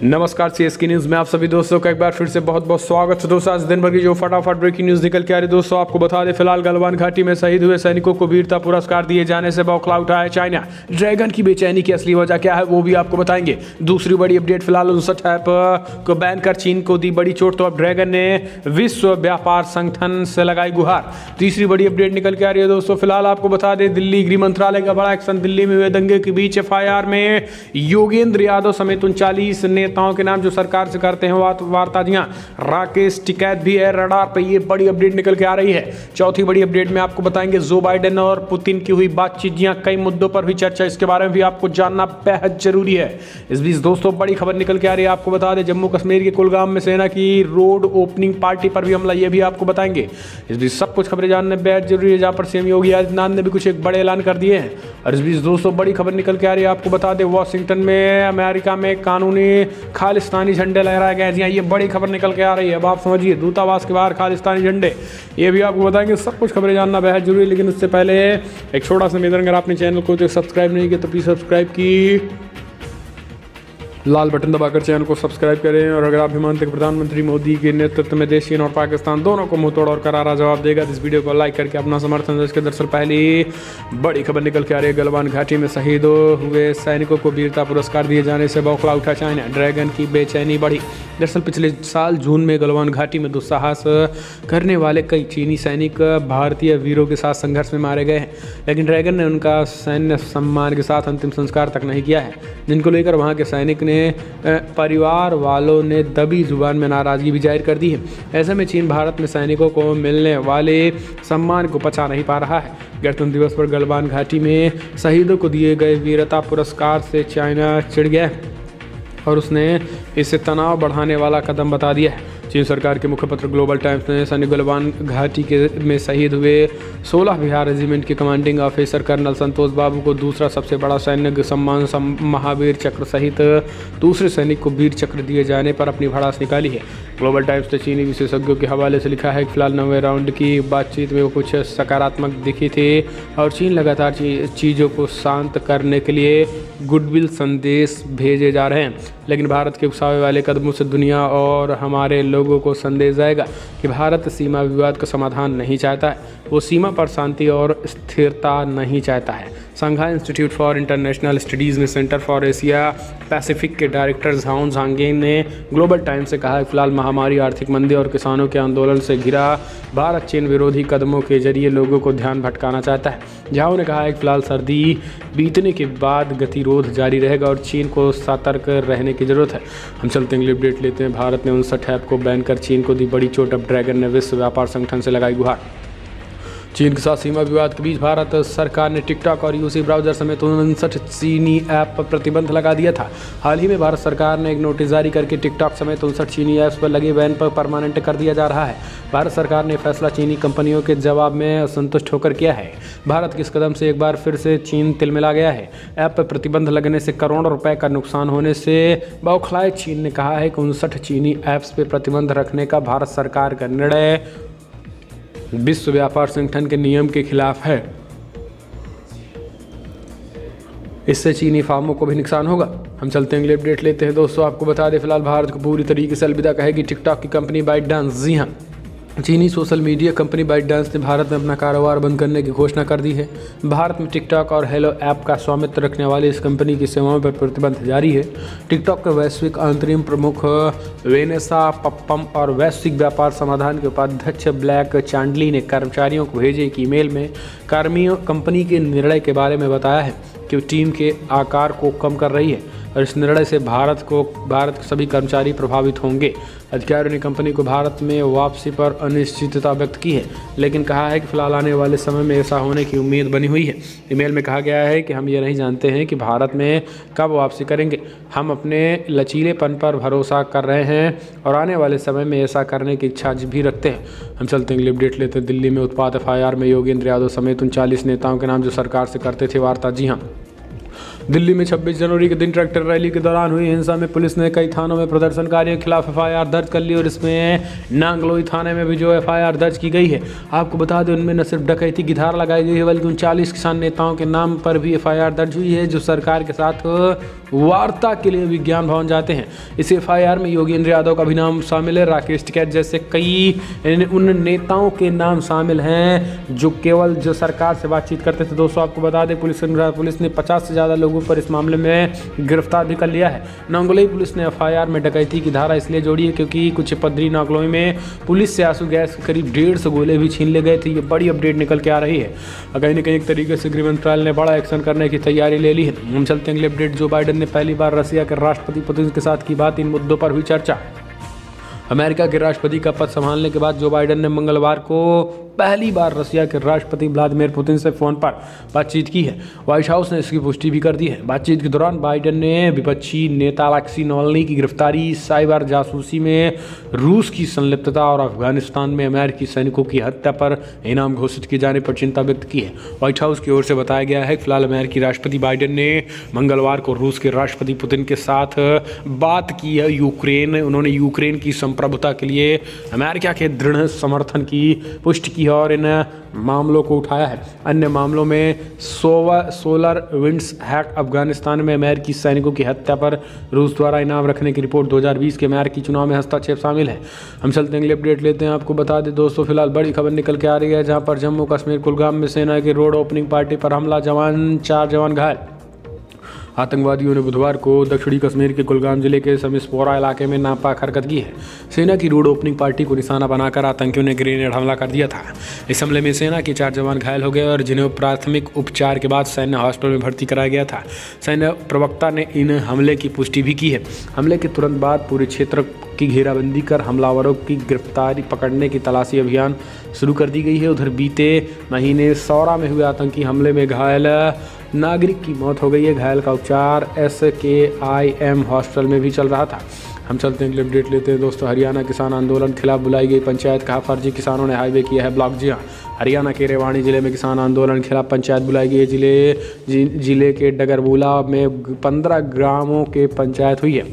नमस्कार CSK news में आप सभी दोस्तों का एक बार फिर से बहुत बहुत स्वागत है। दोस्तों आज दिन भर की जो फटाफट ब्रेकिंग न्यूज़ निकल के आ रही है दोस्तों आपको बता दें, फिलहाल गलवान घाटी में शहीद हुए सैनिकों को वीरता पुरस्कार दिए जाने से बौखला उठा है चाइना। ड्रैगन की बेचैनी की असली वजह क्या है वो भी आपको बताएंगे। दूसरी बड़ी अपडेट, फिलहाल 59 ऐप को बैन कर चीन को दी बड़ी चोट, तो अब ड्रैगन ने विश्व व्यापार संगठन से लगाई गुहार। तीसरी बड़ी अपडेट निकल के आ रही है दोस्तों, फिलहाल आपको बता दें दिल्ली गृह मंत्रालय का बड़ा एक्शन, दिल्ली में हुए दंगे के बीच FIR में योगेंद्र यादव समेत 39 नेताओं के नाम जो सरकार से करते हैं वार्ताजियां। राकेश टिकैत भी है रडार पे, ये बड़ी अपडेट निकल के आ रही है। चौथी बड़ी अपडेट में आपको बताएंगे जो बाइडेन और पुतिन की हुई बातचीत, कई मुद्दों पर हुई चर्चा, इसके बारे में भी आपको जानना बेहद जरूरी है। इस बीच दोस्तों बड़ी खबर निकल के आ रही है, आपको बता दें जम्मू कश्मीर के कुलगाम में सेना की रोड ओपनिंग पार्टी पर भी हमला, ये भी आपको बताएंगे। इस बीच सब कुछ खबरें जानने बेहद जरूरी है, जहां पर CM योगी आदित्यनाथ ने भी कुछ एक बड़े ऐलान कर दिए हैं। और इस बीच दोस्तों बड़ी खबर निकल के आ रही है, आपको बता दें वॉशिंगटन में अमेरिका में कानूनी खालिस्तानी झंडे लहराए गए हैं। ये बड़ी खबर निकल के आ रही है, अब आप समझिए दूतावास के बाहर खालिस्तानी झंडे, ये भी आपको बताएंगे। सब कुछ खबरें जानना बेहद जरूरी है, लेकिन उससे पहले एक छोटा सा निवेदन, अगर आपने चैनल को सब्सक्राइब नहीं किया तो प्लीज़ सब्सक्राइब की लाल बटन दबाकर चैनल को सब्सक्राइब करें। और अगर आप भी मानते हैं प्रधानमंत्री मोदी के नेतृत्व में देश चीन और पाकिस्तान दोनों को मुंहतोड़ और करारा जवाब देगा तो इस वीडियो को लाइक करके अपना समर्थन दें। इसके दरअसल पहली बड़ी खबर निकल के आ रही है, गलवान घाटी में शहीद हुए सैनिकों को वीरता पुरस्कार दिए जाने से बौखला उठा चाइना, ड्रैगन की बेचैनी बढ़ी। दरअसल पिछले साल जून में गलवान घाटी में दुस्साहस करने वाले कई चीनी सैनिक भारतीय वीरों के साथ संघर्ष में मारे गए हैं, लेकिन ड्रैगन ने उनका सैन्य सम्मान के साथ अंतिम संस्कार तक नहीं किया है, जिनको लेकर वहाँ के सैनिक परिवार वालों ने दबी जुबान में नाराजगी भी जाहिर कर दी है। ऐसे में चीन भारत में सैनिकों को मिलने वाले सम्मान को पचा नहीं पा रहा है। गणतंत्र दिवस पर गलवान घाटी में शहीदों को दिए गए वीरता पुरस्कार से चाइना चिढ़ गया है और उसने इसे तनाव बढ़ाने वाला कदम बता दिया है। चीन सरकार के मुखपत्र ग्लोबल टाइम्स ने सैनिक गलवान घाटी में शहीद हुए 16 बिहार रेजिमेंट के कमांडिंग ऑफिसर कर्नल संतोष बाबू को दूसरा सबसे बड़ा सैन्य सम्मान महावीर चक्र सहित दूसरे सैनिक को वीर चक्र दिए जाने पर अपनी भड़ास निकाली है। ग्लोबल टाइम्स ने चीनी विशेषज्ञों के हवाले से लिखा है कि फिलहाल 9वें राउंड की बातचीत में वो कुछ सकारात्मक दिखी थे और चीन लगातार चीज़ों को शांत करने के लिए गुडविल संदेश भेजे जा रहे हैं, लेकिन भारत के उकसावे वाले कदमों से दुनिया और हमारे लोगों को संदेश जाएगा कि भारत सीमा विवाद का समाधान नहीं चाहता है, वो सीमा पर शांति और स्थिरता नहीं चाहता है। संघाई इंस्टीट्यूट फॉर इंटरनेशनल स्टडीज़ में सेंटर फॉर एशिया पैसिफिक के डायरेक्टर झाओ झांगेन ने ग्लोबल टाइम्स से कहा है फिलहाल महामारी, आर्थिक मंदी और किसानों के आंदोलन से घिरा भारत चीन विरोधी कदमों के जरिए लोगों को ध्यान भटकाना चाहता है। झाओ ने कहा है कि फिलहाल सर्दी बीतने के बाद गतिरोध जारी रहेगा और चीन को सतर्क रहने की जरूरत है। हम चलते हैं अगली अपडेट लेते हैं। भारत ने 59 ऐप को बैन कर चीन को दी बड़ी चोट, अब ड्रैगन ने विश्व व्यापार संगठन से लगाई गुहार। चीन के साथ सीमा विवाद के बीच भारत सरकार ने टिकटॉक और UC ब्राउज़र समेत 59 चीनी ऐप पर प्रतिबंध लगा दिया था। हाल ही में भारत सरकार ने एक नोटिस जारी करके टिकटॉक समेत 59 चीनी ऐप्स पर लगे बैन पर परमानेंट कर दिया जा रहा है। भारत सरकार ने फैसला चीनी कंपनियों के जवाब में असंतुष्ट होकर किया है। भारत के इस कदम से एक बार फिर से चीन तिलमिला गया है। ऐप पर प्रतिबंध लगने से करोड़ों रुपए का नुकसान होने से बौखलाए चीन ने कहा है कि 59 चीनी ऐप्स पर प्रतिबंध रखने का भारत सरकार का निर्णय विश्व व्यापार संगठन के नियम के खिलाफ है। इससे चीनी फार्मों को भी नुकसान होगा। हम चलते हैं अगले अपडेट लेते हैं दोस्तों, आपको बता दें फिलहाल भारत को पूरी तरीके से अलविदा कहेगी टिकटॉक की कंपनी बाइटडांस। जी हाँ, चीनी सोशल मीडिया कंपनी बाइटडांस ने भारत में अपना कारोबार बंद करने की घोषणा कर दी है। भारत में टिकटॉक और हेलो ऐप का स्वामित्व रखने वाली इस कंपनी की सेवाओं पर प्रतिबंध जारी है। टिकटॉक के वैश्विक अंतरिम प्रमुख वेनेसा पप्पम और वैश्विक व्यापार समाधान के उपाध्यक्ष ब्लैक चांडली ने कर्मचारियों को भेजे एक ईमेल में कंपनी के निर्णय के बारे में बताया है कि वो टीम के आकार को कम कर रही है और इस निर्णय से भारत के सभी कर्मचारी प्रभावित होंगे। अधिकारियों ने कंपनी को भारत में वापसी पर अनिश्चितता व्यक्त की है, लेकिन कहा है कि फिलहाल आने वाले समय में ऐसा होने की उम्मीद बनी हुई है। ईमेल में कहा गया है कि हम ये नहीं जानते हैं कि भारत में कब वापसी करेंगे। हम अपने लचीलेपन पर भरोसा कर रहे हैं और आने वाले समय में ऐसा करने की इच्छा भी रखते हैं। हम चलते हैं अगली अपडेट लेते हैं। दिल्ली में उत्पाद FIR में योगेंद्र यादव समेत 39 नेताओं के नाम जो सरकार से करते थे वार्ता। जी हाँ, दिल्ली में 26 जनवरी के दिन ट्रैक्टर रैली के दौरान हुई हिंसा में पुलिस ने कई थानों में प्रदर्शनकारियों के खिलाफ एफआईआर दर्ज कर ली और इसमें नांगलोई थाने में भी जो एफआईआर दर्ज की गई है। आपको बता दें उनमें न सिर्फ डकैती की धारा लगाई गई है बल्कि 39 किसान नेताओं के नाम पर भी एफआईआर दर्ज हुई है जो सरकार के साथ वार्ता के लिए विज्ञान भवन जाते हैं। इस एफआईआर में योगेंद्र यादव का भी नाम शामिल है, राकेश टिकैत जैसे कई उन नेताओं के नाम शामिल हैं जो केवल जो सरकार से बातचीत करते थे। दोस्तों आपको बता दें पुलिस ने 50 से ज़्यादा लोगों पर इस मामले में गिरफ्तार भी कर लिया है। नांगलोई पुलिस ने एफआईआर में डकैती की धारा इसलिए जोड़ी है क्योंकि कुछ पदरी नांगलोई में पुलिस से आंसू गैस के करीब 150 गोले भी छीन ले गए थे। ये बड़ी अपडेट निकल के आ रही है। कहीं न कहीं एक तरीके से गृह मंत्रालय ने बड़ा एक्शन करने की तैयारी ले ली है। हम चलते हैं अगले अपडेट। जो बाइडेन ने पहली बार रशिया के राष्ट्रपति पुतिन के साथ की बात, इन मुद्दों पर हुई चर्चा। अमेरिका के राष्ट्रपति का पद संभालने के बाद जो बाइडेन ने मंगलवार को पहली बार रशिया के राष्ट्रपति व्लादिमीर पुतिन से फोन पर बातचीत की है। व्हाइट हाउस ने इसकी पुष्टि भी कर दी है। बातचीत के दौरान बाइडेन ने विपक्षी नेता अलेक्सी नावल्नी की गिरफ्तारी, साइबर जासूसी में रूस की संलिप्तता और अफगानिस्तान में अमेरिकी सैनिकों की हत्या पर इनाम घोषित किए जाने पर चिंता व्यक्त की है। व्हाइट हाउस की ओर से बताया गया है कि फिलहाल अमेरिकी राष्ट्रपति बाइडेन ने मंगलवार को रूस के राष्ट्रपति पुतिन के साथ बात की है। उन्होंने यूक्रेन की प्रभुता के लिए अमेरिका के दृढ़ समर्थन की पुष्टि की है और इन मामलों को उठाया है। अन्य मामलों में सोलर विंड्स हैक, अफगानिस्तान में अमेरिकी सैनिकों की हत्या पर रूस द्वारा इनाम रखने की रिपोर्ट, 2020 के अमेरिकी चुनाव में हस्तक्षेप शामिल है। हम चलते हैं अगले अपडेट लेते हैं। आपको बता दें दोस्तों फिलहाल बड़ी खबर निकल के आ रही है जहां पर जम्मू कश्मीर कुलगाम में सेना की रोड ओपनिंग पार्टी पर हमला, 4 जवान घायल। आतंकवादियों ने बुधवार को दक्षिणी कश्मीर के कुलगाम जिले के समिसपोरा इलाके में नापाक हरकत की है। सेना की रोड ओपनिंग पार्टी को निशाना बनाकर आतंकियों ने ग्रेनेड हमला कर दिया था। इस हमले में सेना के 4 जवान घायल हो गए और जिन्हें प्राथमिक उपचार के बाद सैन्य हॉस्पिटल में भर्ती कराया गया था। सैन्य प्रवक्ता ने इन हमले की पुष्टि भी की है। हमले के तुरंत बाद पूरे क्षेत्र की घेराबंदी कर हमलावरों की गिरफ्तारी पकड़ने की तलाशी अभियान शुरू कर दी गई है। उधर बीते महीने सौरा में हुए आतंकी हमले में घायल नागरिक की मौत हो गई है। घायल का उपचार SKIM हॉस्पिटल में भी चल रहा था। हम चलते हैं अपडेट लेते हैं दोस्तों। हरियाणा किसान आंदोलन खिलाफ बुलाई गई पंचायत, कहा फर्जी किसानों ने हाईवे किया है ब्लॉक। जी हाँ, हरियाणा के रेवाड़ी जिले में किसान आंदोलन खिलाफ पंचायत बुलाई गई है। जिले के डगरबूला में 15 ग्रामों के पंचायत हुई है।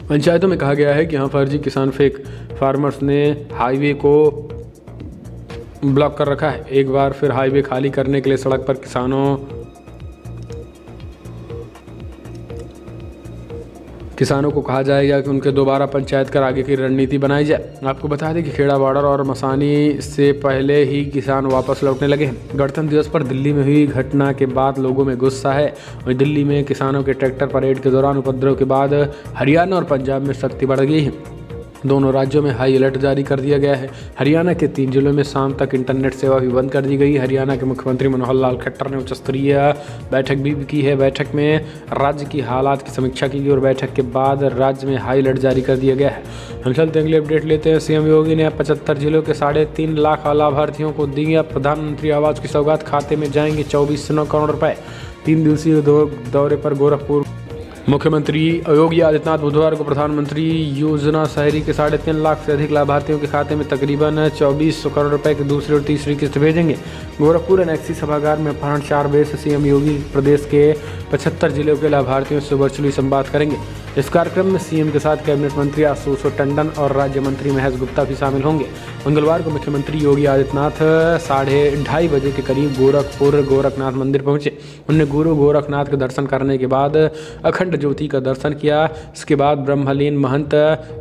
पंचायतों में कहा गया है कि यहाँ फर्जी किसान फेक फार्मर्स ने हाईवे को ब्लॉक कर रखा है। एक बार फिर हाईवे खाली करने के लिए सड़क पर किसानों को कहा जाएगा कि उनके दोबारा पंचायत कर आगे की रणनीति बनाई जाए। आपको बता दें कि खेड़ा बॉर्डर और मसानी से पहले ही किसान वापस लौटने लगे हैं। गणतंत्र दिवस पर दिल्ली में हुई घटना के बाद लोगों में गुस्सा है। वहीं दिल्ली में किसानों के ट्रैक्टर परेड के दौरान उपद्रव के बाद हरियाणा और पंजाब में सख्ती बढ़ गई है। दोनों राज्यों में हाई अलर्ट जारी कर दिया गया है। हरियाणा के 3 जिलों में शाम तक इंटरनेट सेवा भी बंद कर दी गई। हरियाणा के मुख्यमंत्री मनोहर लाल खट्टर ने उच्च स्तरीय बैठक भी की है। बैठक में राज्य की हालात की समीक्षा की गई और बैठक के बाद राज्य में हाई अलर्ट जारी कर दिया गया है। हम चलते अगले अपडेट लेते हैं। सीएम योगी ने 75 जिलों के 3.5 लाख लाभार्थियों को दिया प्रधानमंत्री आवास की सौगात, खाते में जाएंगे 24 करोड़ रुपए। 3 दिवसीय दौरे पर गोरखपुर मुख्यमंत्री योगी आदित्यनाथ बुधवार को प्रधानमंत्री योजना शहरी के 3.5 लाख से अधिक लाभार्थियों के खाते में तकरीबन 2400 करोड़ रुपए की दूसरी और तीसरी किस्त भेजेंगे। गोरखपुर एनेक्सी सभागार में अपराह्न 4 बजे से सीएम योगी प्रदेश के 75 जिलों के लाभार्थियों से वर्चुअली संवाद करेंगे। इस कार्यक्रम में सीएम के साथ कैबिनेट मंत्री आशुतोष टंडन और राज्य मंत्री महेश गुप्ता भी शामिल होंगे। मंगलवार को मुख्यमंत्री योगी आदित्यनाथ 2:30 बजे के करीब गोरखपुर गोरखनाथ मंदिर पहुंचे। उन्होंने गुरु गोरखनाथ के दर्शन करने के बाद अखंड ज्योति का दर्शन किया। इसके बाद ब्रह्मलीन महंत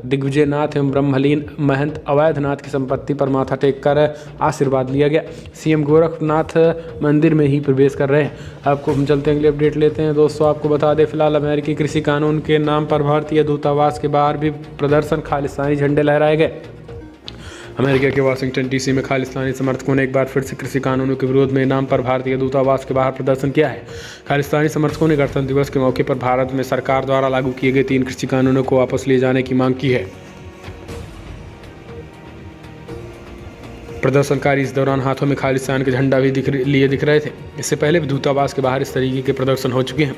दिग्विजयनाथ एवं ब्रह्मलीन महंत अवैधनाथ की संपत्ति पर माथा टेक कर आशीर्वाद लिया गया। सीएम गोरखनाथ मंदिर में ही प्रवेश कर रहे हैं। आपको हम चलते अगले अपडेट लेते हैं दोस्तों। आपको बता दें फिलहाल अमेरिकी कृषि कानून के नाम पर भारतीय दूतावास के बाहर भी प्रदर्शन, खालिस्तानी झंडे लहराए गए। अमेरिका के वाशिंगटन डीसी में खालिस्तानी समर्थकों ने एक बार फिर से कृषि कानूनों के विरोध में नाम पर भारतीय दूतावास के बाहर प्रदर्शन किया है। खालिस्तानी समर्थकों ने गणतंत्र दिवस के मौके पर भारत में सरकार द्वारा लागू किए गए 3 कृषि कानूनों को वापस लिए जाने की मांग की है। प्रदर्शनकारी इस दौरान हाथों में खालिस्तान के झंडा भी लिए दिख रहे थे। इससे पहले भी दूतावास के बाहर इस तरीके के प्रदर्शन हो चुके हैं।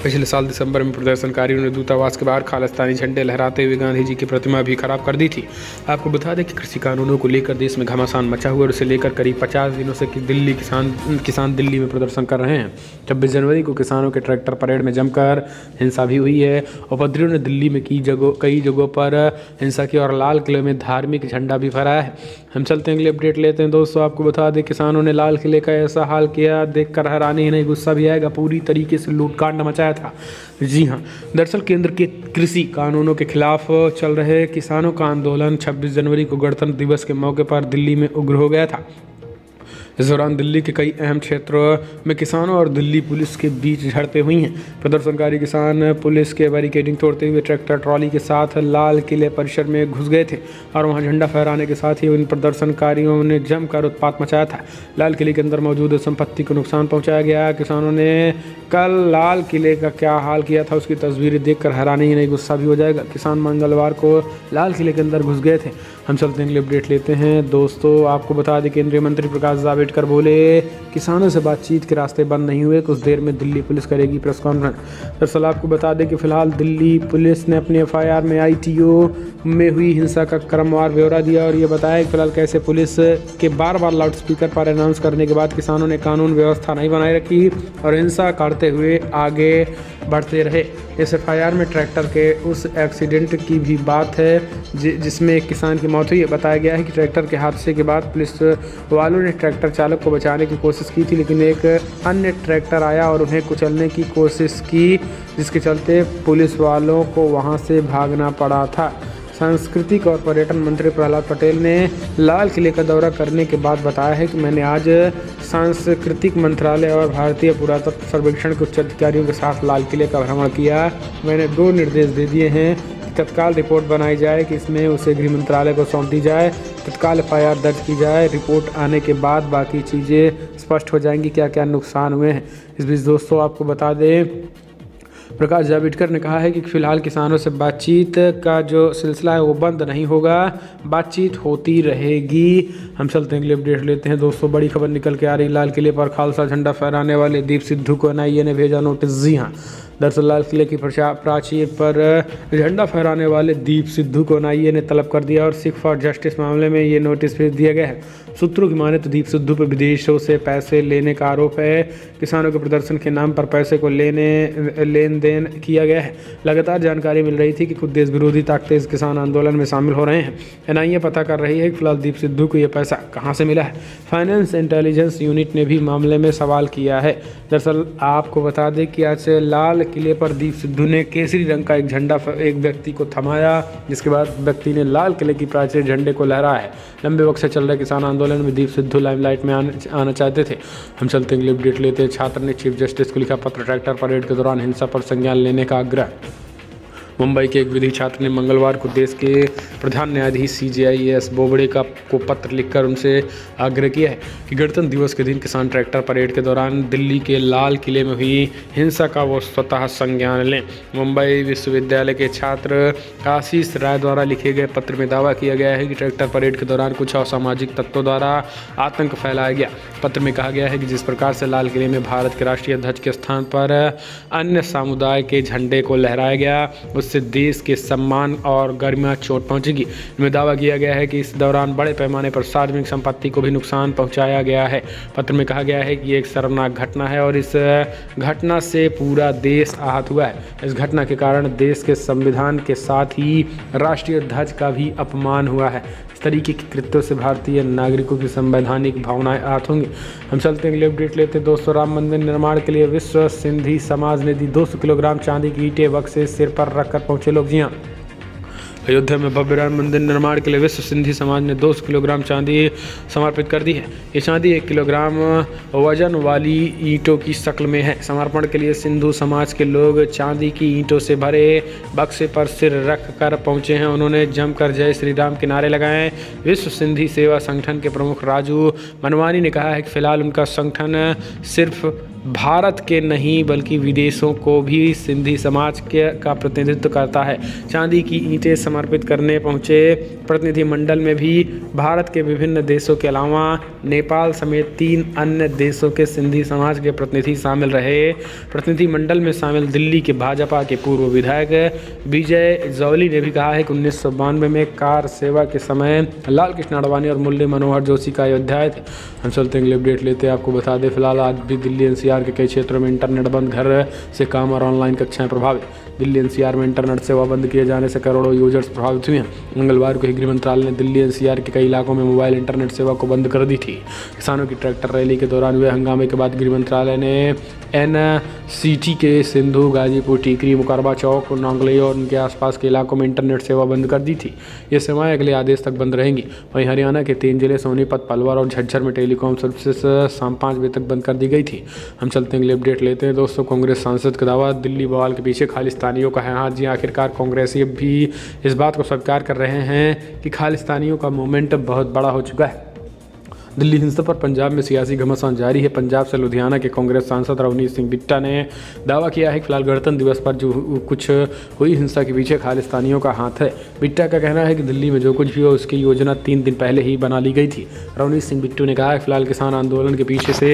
पिछले साल दिसंबर में प्रदर्शनकारियों ने दूतावास के बाहर खालिस्तानी झंडे लहराते हुए गांधी जी की प्रतिमा भी खराब कर दी थी। आपको बता दें कि कृषि कानूनों को लेकर देश में घमासान मचा हुआ है और इसे लेकर करीब 50 दिनों से दिल्ली किसान दिल्ली में प्रदर्शन कर रहे हैं। 26 जनवरी को किसानों के ट्रैक्टर परेड में जमकर हिंसा भी हुई है। उपद्रवियों ने दिल्ली में कई जगहों पर हिंसा की और लाल किले में धार्मिक झंडा भी फहराया है। हम चलते हैं अगले अपडेट लेते हैं। दोस्तों आपको बता दें किसानों ने लाल किले का ऐसा हाल किया देखकर हैरानी ही नहीं गुस्सा भी आएगा, पूरी तरीके से लूटकांड मचाया था। जी हाँ, दरअसल केंद्र के कृषि कानूनों के खिलाफ चल रहे किसानों का आंदोलन 26 जनवरी को गणतंत्र दिवस के मौके पर दिल्ली में उग्र हो गया था। इस दौरान दिल्ली के कई अहम क्षेत्रों में किसानों और दिल्ली पुलिस के बीच झड़पें हुई हैं। प्रदर्शनकारी किसान पुलिस के बैरिकेडिंग तोड़ते हुए ट्रैक्टर ट्रॉली के साथ लाल किले परिसर में घुस गए थे और वहां झंडा फहराने के साथ ही उन प्रदर्शनकारियों ने जमकर उत्पात मचाया था। लाल किले के अंदर मौजूद संपत्ति को नुकसान पहुंचाया गया। किसानों ने कल लाल किले का क्या हाल किया था उसकी तस्वीरें देखकर हैरानी ही नहीं गुस्सा भी हो जाएगा। किसान मंगलवार को लाल किले के अंदर घुस गए थे। हम चलते हैं अपडेट लेते हैं। दोस्तों आपको बता दें केंद्रीय मंत्री प्रकाश जावड़ेकर बोले किसानों से बातचीत के रास्ते बंद नहीं हुए, कुछ देर में दिल्ली पुलिस करेगी प्रेस कॉन्फ्रेंस। दरअसल आपको बता दें कि फिलहाल दिल्ली पुलिस ने अपनी FIR में ITO में हुई हिंसा का क्रमवार ब्यौरा दिया और ये बताया कि फिलहाल कैसे पुलिस के बार बार लाउडस्पीकर पर अनाउंस करने के बाद किसानों ने कानून व्यवस्था नहीं बनाए रखी और हिंसा करते हुए आगे बढ़ते रहे। इस FIR में ट्रैक्टर के उस एक्सीडेंट की भी बात है जिसमें एक किसान की मौत हुई। बताया गया है कि ट्रैक्टर के हादसे के बाद पुलिस वालों ने ट्रैक्टर चालक को बचाने की कोशिश की थी, लेकिन एक अन्य ट्रैक्टर आया और उन्हें कुचलने की कोशिश की, जिसके चलते पुलिस वालों को वहां से भागना पड़ा था। सांस्कृतिक और पर्यटन मंत्री प्रहलाद पटेल ने लाल किले का दौरा करने के बाद बताया है कि मैंने आज सांस्कृतिक मंत्रालय और भारतीय पुरातत्व सर्वेक्षण के उच्च अधिकारियों के साथ लाल किले का भ्रमण किया। मैंने 2 निर्देश दे दिए हैं कि तत्काल रिपोर्ट बनाई जाए कि इसमें उसे गृह मंत्रालय को सौंप दी जाए, तत्काल FIR दर्ज की जाए। रिपोर्ट आने के बाद बाकी चीज़ें स्पष्ट हो जाएंगी क्या क्या नुकसान हुए हैं। इस बीच दोस्तों आपको बता दें प्रकाश जावड़ेकर ने कहा है कि फिलहाल किसानों से बातचीत का जो सिलसिला है वो बंद नहीं होगा, बातचीत होती रहेगी। हम चलते हैं अपडेट लेते हैं। दोस्तों बड़ी खबर निकल के आ रही, लाल किले पर खालसा झंडा फहराने वाले दीप सिद्धू को NIA ने भेजा नोटिस। जी हाँ, दरअसल लाल किले की प्राचीर पर झंडा फहराने वाले दीप सिद्धू को NIA ने तलब कर दिया और सिख फॉर जस्टिस मामले में ये नोटिस भेज दिया गया है। सूत्रों की माने तो दीप सिद्धू पर विदेशों से पैसे लेने का आरोप है। किसानों के प्रदर्शन के नाम पर पैसे को लेन देन किया गया है। लगातार जानकारी मिल रही थी कि कुछ देश विरोधी ताकतें इस किसान आंदोलन में शामिल हो रहे हैं। NIA पता कर रही है कि फिलहाल दीप सिद्धू को यह पैसा कहां से मिला है। फाइनेंस इंटेलिजेंस यूनिट ने भी मामले में सवाल किया है। दरअसल आपको बता दें कि आज लाल किले पर दीप सिद्धू ने केसरी रंग का एक झंडा एक व्यक्ति को थमाया, जिसके बाद व्यक्ति ने लाल किले की प्राचीर झंडे को लहराया है। लंबे वक्त से चल रहे किसान आंदोलन में दीप सिद्धू लाइमलाइट में आना चाहते थे। हम चलते हैं अपडेट लेते हैं। छात्र ने चीफ जस्टिस को लिखा पत्र, ट्रैक्टर परेड के दौरान हिंसा पर संज्ञान लेने का आग्रह। मुंबई के एक विधि छात्र ने मंगलवार को देश के प्रधान न्यायाधीश CJI बोबड़े को पत्र लिखकर उनसे आग्रह किया है कि गणतंत्र दिवस के दिन किसान ट्रैक्टर परेड के दौरान दिल्ली के लाल किले में हुई हिंसा का वो स्वतः संज्ञान लें। मुंबई विश्वविद्यालय के छात्र आशीष राय द्वारा लिखे गए पत्र में दावा किया गया है कि ट्रैक्टर परेड के दौरान कुछ असामाजिक तत्वों द्वारा आतंक फैलाया गया। पत्र में कहा गया है कि जिस प्रकार से लाल किले में भारत के राष्ट्रीय ध्वज के स्थान पर अन्य समुदाय के झंडे को लहराया गया, उससे देश के सम्मान और गरिमा चोट पहुंचेगी। इनमें दावा किया गया है कि इस दौरान बड़े पैमाने पर सार्वजनिक संपत्ति को भी नुकसान पहुंचाया गया है। पत्र में कहा गया है कि ये एक शर्मनाक घटना है और इस घटना से पूरा देश आहत हुआ है। इस घटना के कारण देश के संविधान के साथ ही राष्ट्रीय ध्वज का भी अपमान हुआ है। इस तरीके के कृत्यों से भारतीय नागरिकों की संवैधानिक भावनाएं आहत होंगी। हम चलते हैं अपडेट लेते हैं। दोस्तों राम मंदिर निर्माण के लिए विश्व सिंधी समाज ने दी 200 किलोग्राम चांदी की ईंटें बक्से सिर पर रखकर पहुंचे लोग। जी हाँ, अयोध्या में भव्य राम मंदिर निर्माण के लिए विश्व सिंधी समाज ने 200 किलोग्राम चांदी समर्पित कर दी है। ये चांदी 1 किलोग्राम वजन वाली ईंटों की शक्ल में है। समर्पण के लिए सिंधु समाज के लोग चांदी की ईंटों से भरे बक्से पर सिर रख कर पहुंचे हैं। उन्होंने जमकर जय श्री राम के नारे लगाए। विश्व सिंधी सेवा संगठन के प्रमुख राजू मनवानी ने कहा है कि फिलहाल उनका संगठन सिर्फ भारत के नहीं बल्कि विदेशों को भी सिंधी समाज का प्रतिनिधित्व करता है। चांदी की ईंटें समर्पित करने पहुंचे प्रतिनिधिमंडल में भी भारत के विभिन्न देशों के अलावा नेपाल समेत 3 अन्य देशों के सिंधी समाज के प्रतिनिधि शामिल रहे। प्रतिनिधिमंडल में शामिल दिल्ली के भाजपा के पूर्व विधायक विजय जौली ने भी कहा है कि 1992 में कार सेवा के समय लाल कृष्ण आडवाणी और मुरली मनोहर जोशी का अयोध्या आए थे। हम चलते हैं, अपडेट लेते हैं। आपको बता दें, फिलहाल आज भी दिल्ली एनसीआर के कई क्षेत्रों में इंटरनेट बंद, घर से काम और ऑनलाइन कक्षाएं प्रभावित। दिल्ली एनसीआर में इंटरनेट सेवा बंद किए जाने से करोड़ों यूजर्स प्रभावित हुए हैं। मंगलवार को गृह मंत्रालय ने दिल्ली एनसीआर के कई इलाकों में मोबाइल इंटरनेट सेवा को बंद कर दी थी। किसानों की ट्रैक्टर रैली के दौरान हुए हंगामे के बाद गृह मंत्रालय ने एनसीटी के सिंधु, गाजीपुर, टीकरी, मुकरबा चौक, नौगली और उनके आसपास के इलाकों में इंटरनेट सेवा बंद कर दी थी। ये सेवाएं अगले आदेश तक बंद रहेंगी। वहीं हरियाणा के 3 जिले सोनीपत, पलवल और झज्जर में टेलीकॉम सर्विसेज शाम 5 बजे तक बंद कर दी गई थी। हम चलते हैं, अपडेट लेते हैं। दोस्तों, कांग्रेस सांसद का दावा, दिल्ली बवाल के पीछे खालिस्तानियों का है हाथ। जी, आखिरकार कांग्रेसी भी इस बात को स्वीकार कर रहे हैं कि खालिस्तानियों का मूवमेंट बहुत बड़ा हो चुका है। दिल्ली हिंसा पर पंजाब में सियासी घमासान जारी है। पंजाब से लुधियाना के कांग्रेस सांसद रवनीत सिंह बिट्टा ने दावा किया है कि फिलहाल गणतंत्र दिवस पर जो कुछ हुई हिंसा के पीछे खालिस्तानियों का हाथ है। बिट्टा का कहना है कि दिल्ली में जो कुछ भी हो उसकी योजना 3 दिन पहले ही बना ली गई थी। रवनीत सिंह बिट्टू ने कहा है फिलहाल किसान आंदोलन के पीछे से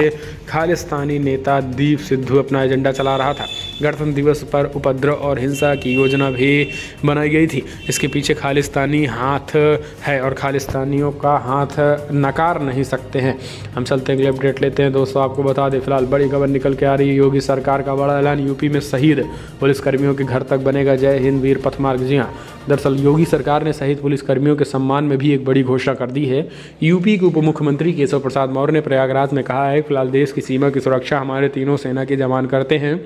खालिस्तानी नेता दीप सिद्धू अपना एजेंडा चला रहा था। गणतंत्र दिवस पर उपद्रव और हिंसा की योजना भी बनाई गई थी। इसके पीछे खालिस्तानी हाथ है और खालिस्तानियों का हाथ नकार नहीं सकते हैं। हम चलते हैं, अपडेट लेते हैं। दोस्तों, आपको बता दें, फिलहाल बड़ी खबर निकल के आ रही है। योगी सरकार का बड़ा ऐलान, यूपी में शहीद पुलिसकर्मियों के घर तक बनेगा जय हिंद वीर पथ मार्ग। जी हाँ, दरअसल योगी सरकार ने शहीद पुलिसकर्मियों के सम्मान में भी एक बड़ी घोषणा कर दी है। यूपी के उप मुख्यमंत्री केशव प्रसाद मौर्य ने प्रयागराज में कहा है, फिलहाल देश की सीमा की सुरक्षा हमारे तीनों सेना के जवान करते हैं,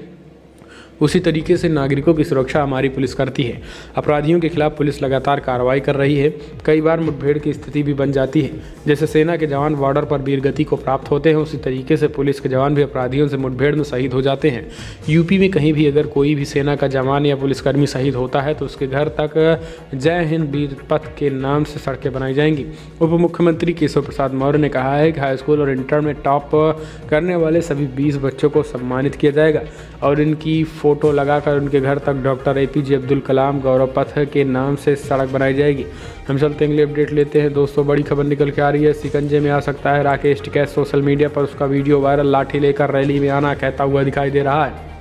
उसी तरीके से नागरिकों की सुरक्षा हमारी पुलिस करती है। अपराधियों के खिलाफ पुलिस लगातार कार्रवाई कर रही है। कई बार मुठभेड़ की स्थिति भी बन जाती है। जैसे सेना के जवान बॉर्डर पर वीरगति को प्राप्त होते हैं, उसी तरीके से पुलिस के जवान भी अपराधियों से मुठभेड़ में शहीद हो जाते हैं। यूपी में कहीं भी अगर कोई भी सेना का जवान या पुलिसकर्मी शहीद होता है तो उसके घर तक जय हिंद वीर पथ के नाम से सड़कें बनाई जाएंगी। उप मुख्यमंत्री केशव प्रसाद मौर्य ने कहा है कि हाई स्कूल और इंटर में टॉप करने वाले सभी 20 बच्चों को सम्मानित किया जाएगा और इनकी फोटो लगाकर उनके घर तक डॉक्टर APJ अब्दुल कलाम गौरव पथ के नाम से सड़क बनाई जाएगी। हम चलते हैं, अपडेट लेते हैं। दोस्तों, बड़ी खबर निकल के आ रही है। शिकंजे में आ सकता है राकेश टिकैत। सोशल मीडिया पर उसका वीडियो वायरल, लाठी लेकर रैली में आना कहता हुआ दिखाई दे रहा है।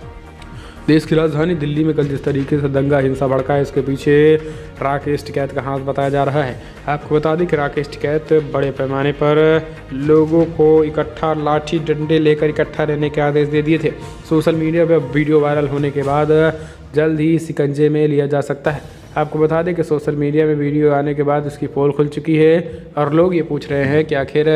देश की राजधानी दिल्ली में कल जिस तरीके से दंगा हिंसा भड़का है, इसके पीछे राकेश टिकैत का हाथ बताया जा रहा है। आपको बता दें कि राकेश टिकैत बड़े पैमाने पर लोगों को इकट्ठा लाठी डंडे लेकर इकट्ठा रहने के आदेश दे दिए थे। सोशल मीडिया पर वीडियो वायरल होने के बाद जल्द ही शिकंजे में लिया जा सकता है। आपको बता दें कि सोशल मीडिया में वीडियो आने के बाद उसकी पोल खुल चुकी है और लोग ये पूछ रहे हैं कि आखिर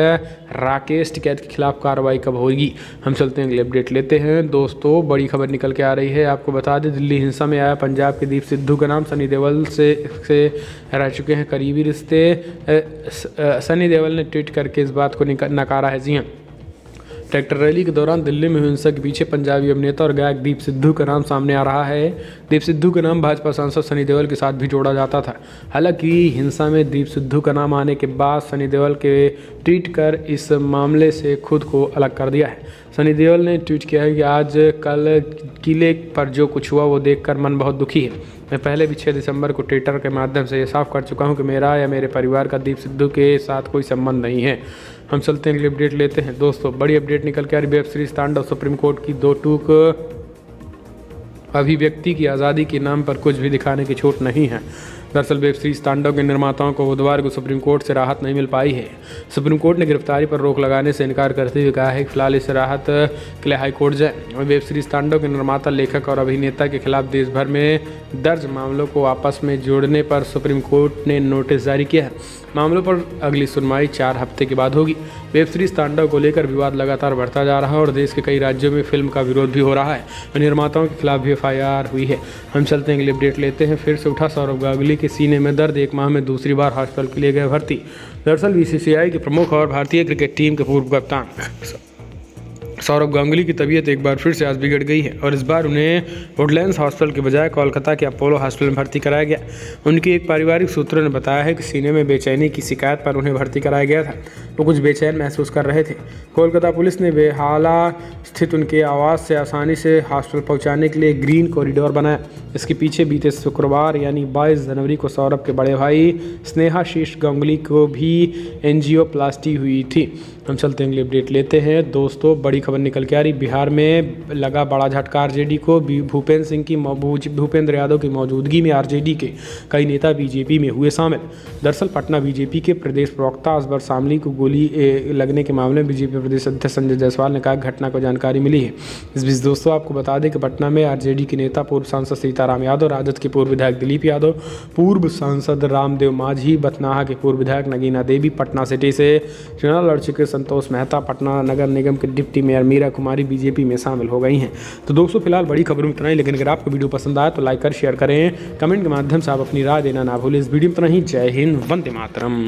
राकेश टिकैत के खिलाफ कार्रवाई कब होगी। हम चलते हैं, अपडेट लेते हैं। दोस्तों, बड़ी खबर निकल के आ रही है। आपको बता दें, दिल्ली हिंसा में आया पंजाब के दीप सिद्धू का नाम। सनी देओल से रह चुके हैं करीबी रिश्ते। सनी देओल ने ट्वीट करके इस बात को नकारा है। जी हाँ, ट्रैक्टर रैली के दौरान दिल्ली में हिंसा के पीछे पंजाबी अभिनेता और गायक दीप सिद्धू का नाम सामने आ रहा है। दीप सिद्धू का नाम भाजपा सांसद सनी देओल के साथ भी जोड़ा जाता था। हालांकि हिंसा में दीप सिद्धू का नाम आने के बाद सनी देओल के ट्वीट कर इस मामले से खुद को अलग कर दिया है। सनी देओल ने ट्वीट किया है कि आज कल किले पर जो कुछ हुआ वो देखकर मन बहुत दुखी है। मैं पहले भी 6 दिसंबर को ट्विटर के माध्यम से ये साफ कर चुका हूँ कि मेरा या मेरे परिवार का दीप सिद्धू के साथ कोई संबंध नहीं है। हम चलते हैं, अपडेट लेते हैं। दोस्तों, बड़ी अपडेट निकल के आ रही। वेब सीरीज तांडव सुप्रीम कोर्ट की 2 टूक, अभिव्यक्ति की आज़ादी के नाम पर कुछ भी दिखाने की छूट नहीं है। दरअसल वेब सीरीज तांडव के निर्माताओं को बुधवार को सुप्रीम कोर्ट से राहत नहीं मिल पाई है। सुप्रीम कोर्ट ने गिरफ्तारी पर रोक लगाने से इनकार करते हुए कहा है कि फिलहाल इस राहत के लिए हाईकोर्ट जाए। वेब सीरीज तांडव के निर्माता, लेखक और अभिनेता के खिलाफ देश भर में दर्ज मामलों को आपस में जोड़ने पर सुप्रीम कोर्ट ने नोटिस जारी किया है। मामलों पर अगली सुनवाई 4 हफ्ते के बाद होगी। वेब सीरीज तांडव को लेकर विवाद लगातार बढ़ता जा रहा है और देश के कई राज्यों में फिल्म का विरोध भी हो रहा है। निर्माताओं के खिलाफ भी FIR हुई है। हम चलते हैं, अपडेट लेते हैं। फिर से उठा सौरव गांगुली के सीने में दर्द, 1 माह में दूसरी बार हॉस्पिटल के लिए गए भर्ती। दरअसल BCCI के प्रमुख और भारतीय क्रिकेट टीम के पूर्व कप्तान सौरभ गांगुली की तबीयत एक बार फिर से आज बिगड़ गई है और इस बार उन्हें वुडलैंड्स हॉस्पिटल के बजाय कोलकाता के अपोलो हॉस्पिटल में भर्ती कराया गया। उनकी एक पारिवारिक सूत्रों ने बताया है कि सीने में बेचैनी की शिकायत पर उन्हें भर्ती कराया गया था। वो कुछ बेचैन महसूस कर रहे थे। कोलकाता पुलिस ने बेहाला स्थित उनके आवास से आसानी से हॉस्पिटल पहुँचाने के लिए ग्रीन कॉरिडोर बनाया। इसके पीछे बीते शुक्रवार यानी 22 जनवरी को सौरभ के बड़े भाई स्नेहाशीष गांगुली को भी एंजियोप्लास्टी हुई थी। हम चलते हैं अगली अपडेट लेते हैं। दोस्तों, बड़ी खबर निकल के आ रही। बिहार में लगा बड़ा झटका आरजेडी को। भूपेंद्र यादव की मौजूदगी में आरजेडी के कई नेता बीजेपी में हुए शामिल। दरअसल पटना बीजेपी के प्रदेश प्रवक्ता असगर शामली को गोली लगने के मामले में बीजेपी प्रदेश अध्यक्ष संजय जायसवाल ने कहा घटना को जानकारी मिली है। इस बीच दोस्तों, आपको बता दें कि पटना में आरजेडी के नेता पूर्व सांसद सीताराम यादव, राजद के पूर्व विधायक दिलीप यादव, पूर्व सांसद रामदेव माझी, बथनाहा के पूर्व विधायक नगीना देवी, पटना सिटी से चुनाव लड़ चुके संतोष मेहता, पटना नगर निगम के डिप्टी मेयर मीरा कुमारी बीजेपी में शामिल हो गई हैं। तो दोस्तों, फिलहाल बड़ी खबरों में इतना ही, लेकिन अगर आपको वीडियो पसंद आए तो लाइक कर शेयर करें, कमेंट के माध्यम से आप अपनी राय देना ना भूलें। इस वीडियो में इतना ही। जय हिंद, वंदे मातरम।